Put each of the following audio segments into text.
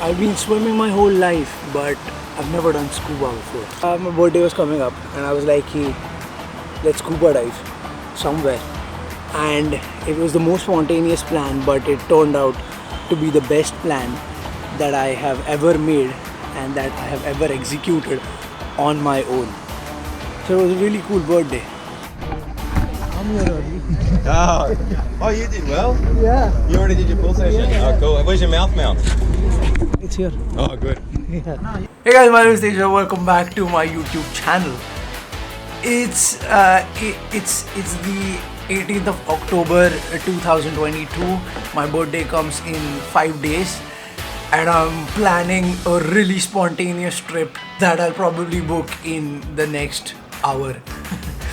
I've been swimming my whole life, but I've never done scuba before. My birthday was coming up and I was like, hey, let's scuba dive somewhere. And it was the most spontaneous plan, but it turned out to be the best plan that I have ever made and that I have ever executed on my own. So it was a really cool birthday. I'm here already. Oh, you did well. Yeah. You already did your pool session? Yeah. Oh, cool. Where's your mouth? It's here. Oh, good. Yeah. Hey guys, my name is Tejas. Welcome back to my YouTube channel. It's the 18th of October 2022. My birthday comes in 5 days and I'm planning a really spontaneous trip that I'll probably book in the next hour.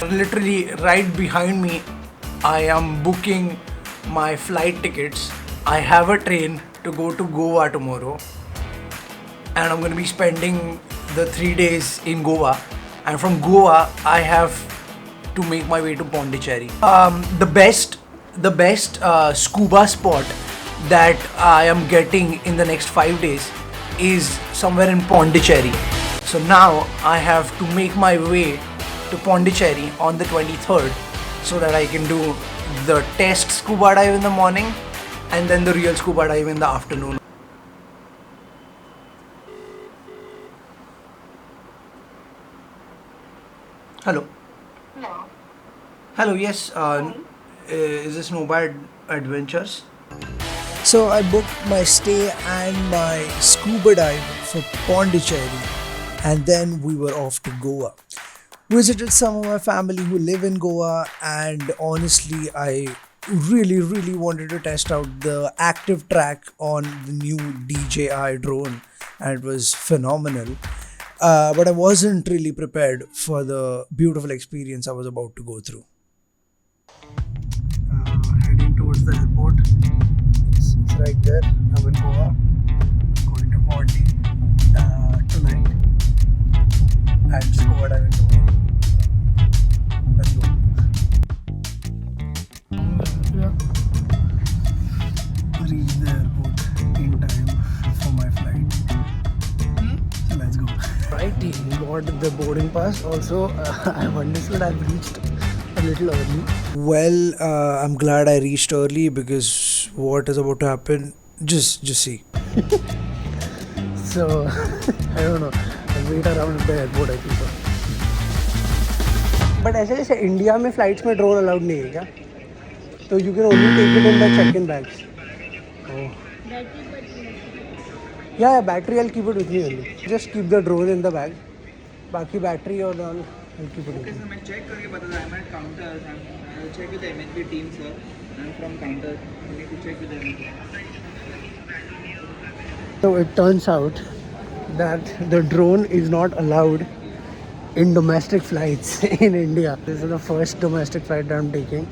Literally right behind me, I am booking my flight tickets. I have a train to go to Goa tomorrow and I'm going to be spending the 3 days in Goa, and from Goa I have to make my way to Pondicherry. The best scuba spot that I am getting in the next 5 days is somewhere in Pondicherry. So now I have to make my way to Pondicherry on the 23rd so that I can do the test scuba dive in the morning and then the real scuba dive in the afternoon. Hello. No. Hello, yes. Is this Snowbad Adventures? So I booked my stay and my scuba dive for Pondicherry, and then we were off to Goa. Visited some of my family who live in Goa, and honestly I really wanted to test out the active track on the new DJI drone, and it was phenomenal. But I wasn't really prepared for the beautiful experience I was about to go through. Heading towards the airport. It's right there. I'm in Goa. Going to Pondi tonight. And scuba diving tomorrow. Let's go. Yeah. Reach the airport in time for my flight. So let's go. Right, got the boarding pass. Also, I've understood I've reached a little early. Well, I'm glad I reached early, because what is about to happen, just see. So, I don't know. I'll wait around at the airport, I think so. But ऐसे जैसे India में flights में drone allowed नहीं है क्या? तो you can only take it in the check-in bags. Oh. Yeah, battery I'll keep it with me only. Just keep the drone in the bag. बाकी battery और all I'll keep it with me. Okay, sir, मैं check करके बता दूँ. I'm at counter. I'll check with the MHP team, sir. I'm from counter. I need to check with them. So it turns out that the drone is not allowed in domestic flights in India. This is the first domestic flight that I'm taking.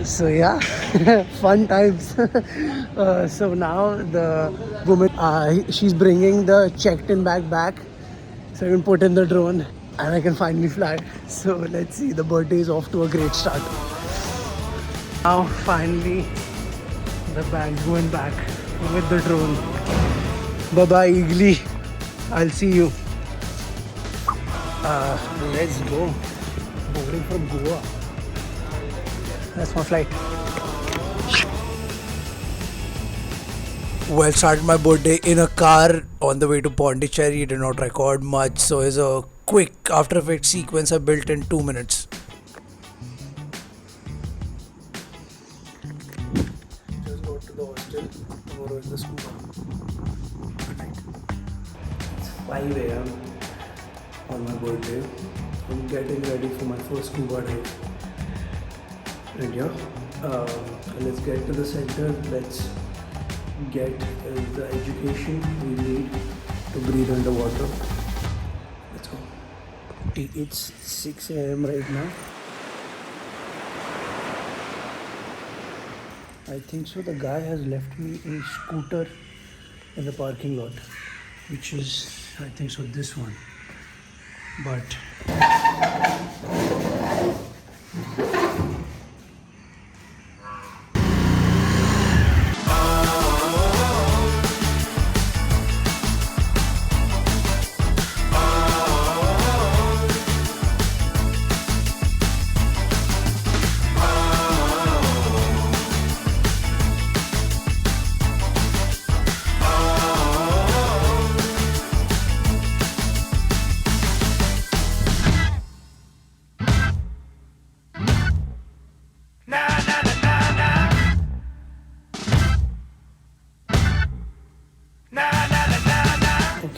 So yeah, fun times. So now the woman, she's bringing the checked-in bag back, so I can put in the drone and I can finally fly. So let's see, the birthday is off to a great start. Now finally the bag's going back with the drone. Bye bye Eagly, I'll see you. Let's go. Boarding from Goa. That's my flight. Well, started my birthday in a car on the way to Pondicherry. Did not record much, so it's a quick After Effects sequence I built in 2 minutes. Just got to the hostel. Tomorrow is the scuba. It's 5 a.m. on my birthday. I'm getting ready for my first scuba dive. And yeah, let's get to the center. Let's get the education we need to breathe underwater. Let's go. It's 6 a.m. right now. I think so. The guy has left me a scooter in the parking lot, which is, I think so, this one. But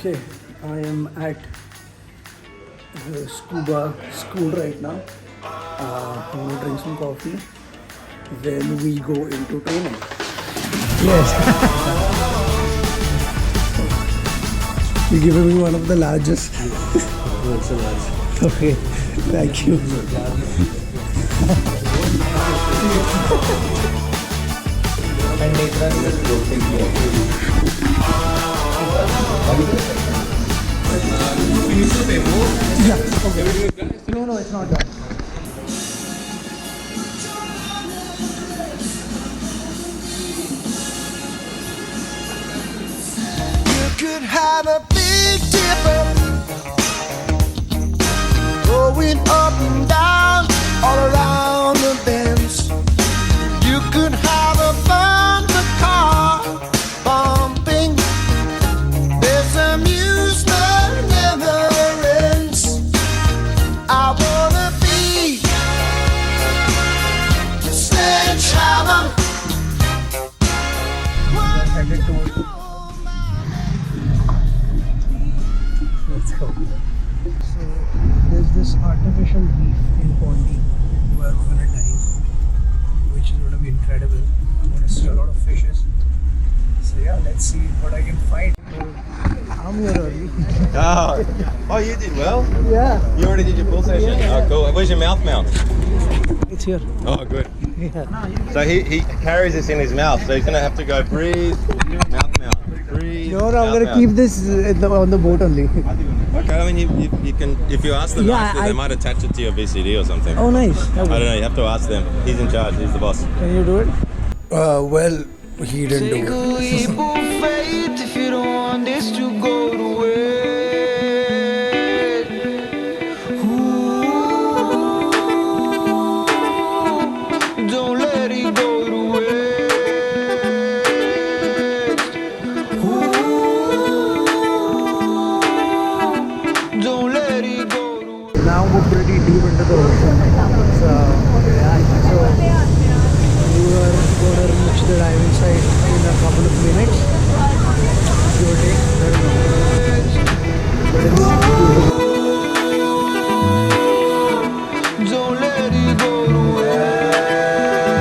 Okay, I am at the scuba school right now. I'm gonna drink some coffee. Then we go into training. Yes. You're giving me one of the largest. What's the largest? Okay, thank you. Yeah, okay. No, it's not done. You could have a big dipper going up and down all around the bends. You could have a bumper car bumping. There's amusement never ends. I wanna be the sledgehammer. Headed towards. Let's go. So there's this artificial reef in Pondy where we're gonna dive, which is gonna be incredible. I'm gonna see a lot of fishes. So yeah, let's see what I can find. I'm here early. Oh, you did well. Yeah, You already did your pool session? Oh, cool. Where's your mouth mount? it's here. Oh, good. Yeah. So he carries this in his mouth, so he's going to have to go breathe, mouth mouth, breathe. No, I'm mouth, gonna mouth. keep this on the boat only. Okay, I mean, you can, if you ask them Yeah, nicely, they might attach it to your VCD or something. Oh, nice. Okay. I don't know, you have to ask them. He's in charge, he's the boss. Can you do it? Well, he didn't do it. Leap of faith if you don't want this to go to waste. Ooh, don't let it go to waste. Ooh, don't let it go to waste. Now we're pretty deep into the ocean. So we are going to reach the diving site in a couple of minutes. Give or take, I don't know. But it's Don't let it go to waste.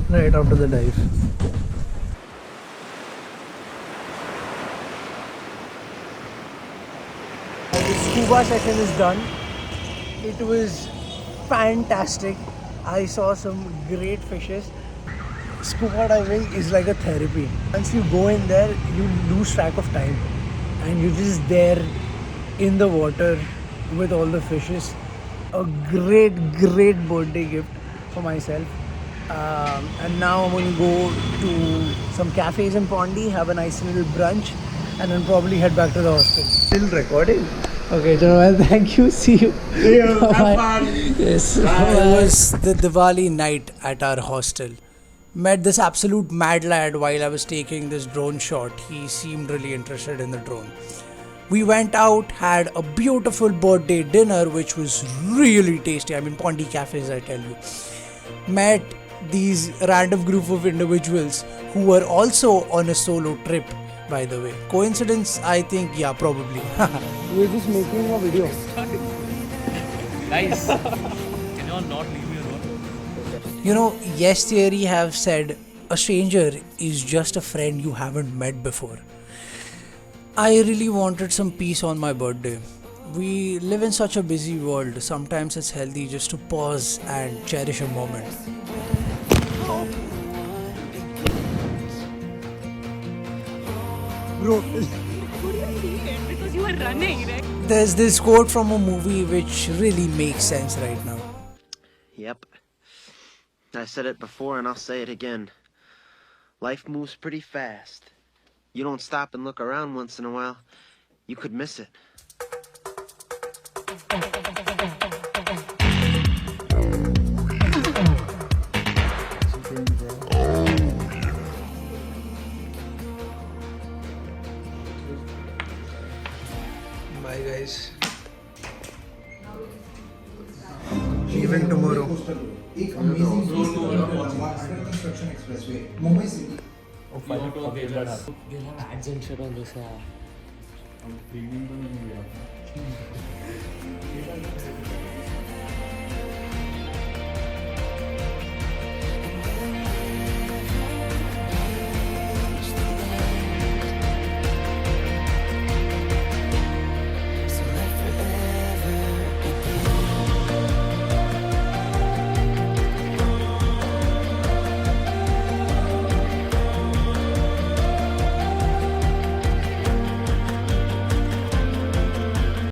right after the dive. The scuba session is done. It was fantastic. I saw some great fishes. Scuba diving is like a therapy. Once you go in there, you lose track of time and you're just there in the water with all the fishes. A great birthday gift for myself. And now I'm going to go to some cafes in Pondy, have a nice little brunch, and then probably head back to the hostel. Still recording? Okay, so well, thank you. See you. See you. Have fun. Yes. It was the Diwali night at our hostel. Met this absolute mad lad while I was taking this drone shot. He seemed really interested in the drone. We went out, had a beautiful birthday dinner, which was really tasty. I mean, Pondy cafes, I tell you. Met these random group of individuals who were also on a solo trip, by the way. Coincidence? I think, yeah, probably. We're just making a video. Guys, can you all not leave me alone? You know, Yes Theory have said a stranger is just a friend you haven't met before. I really wanted some peace on my birthday. We live in such a busy world. Sometimes it's healthy just to pause and cherish a moment. Bro, Because you were running, right? there's this quote from a movie which really makes sense right now. Yep. I said it before and I'll say it again. Life moves pretty fast. You don't stop and look around once in a while, you could miss it. Bye guys. leaving tomorrow. एक amazing construction expressway, Mumbai city. ads and shit on this.